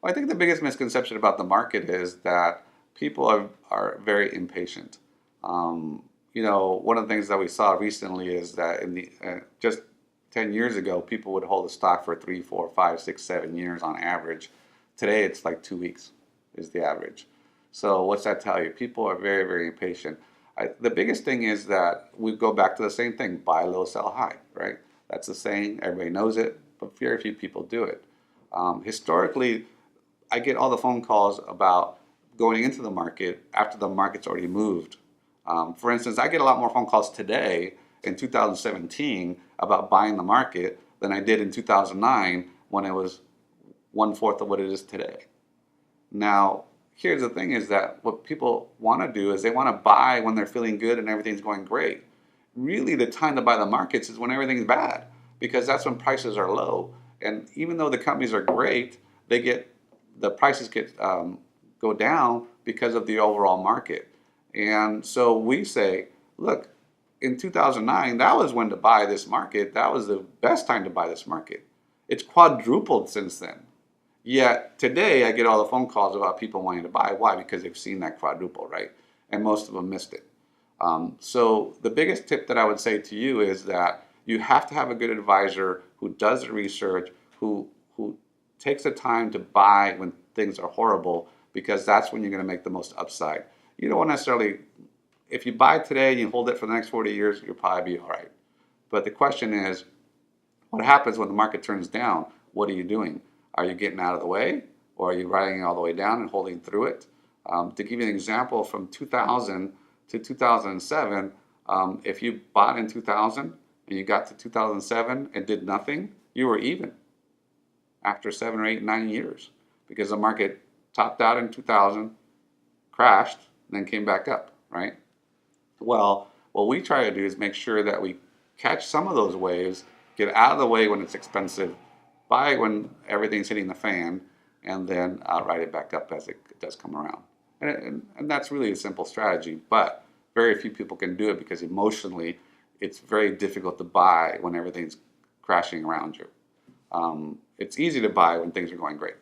Well, I think the biggest misconception about the market is that people are very impatient. One of the things that we saw recently is that in the just 10 years ago, people would hold a stock for 3, 4, 5, 6, 7 years on average. Today, it's like 2 weeks is the average. So what's that tell you? People are very, very impatient. The biggest thing is that we go back to the same thing: buy low, sell high, right? That's the saying. Everybody knows it, but very few people do it. Historically, I get all the phone calls about going into the market after the market's already moved. For instance, I get a lot more phone calls today in 2017 about buying the market than I did in 2009 when it was one fourth of what it is today. Now, here's the thing is that what people want to do is they want to buy when they're feeling good and everything's going great. Really, the time to buy the markets is when everything's bad because that's when prices are low. And even though the companies are great, the prices go down because of the overall market. And so we say, look, in 2009, that was when to buy this market. That was the best time to buy this market. It's quadrupled since then. Yet today, I get all the phone calls about people wanting to buy. Why? Because they've seen that quadruple, right? And most of them missed it. So the biggest tip that I would say to you is that you have to have a good advisor who does the research, who takes the time to buy when things are horrible, because that's when you're going to make the most upside. You don't necessarily, if you buy today and you hold it for the next 40 years, you'll probably be all right. But the question is, what happens when the market turns down? What are you doing? Are you getting out of the way, or are you riding it all the way down and holding through it? To give you an example, from 2000 to 2007, if you bought in 2000 and you got to 2007 and did nothing, you were even after 7 or 8, 9 years, because the market topped out in 2000, crashed, and then came back up, right? Well, what we try to do is make sure that we catch some of those waves, get out of the way when it's expensive, buy when everything's hitting the fan, and then ride it back up as it does come around. And that's really a simple strategy, but very few people can do it because emotionally it's very difficult to buy when everything's crashing around you. It's easy to buy when things are going great.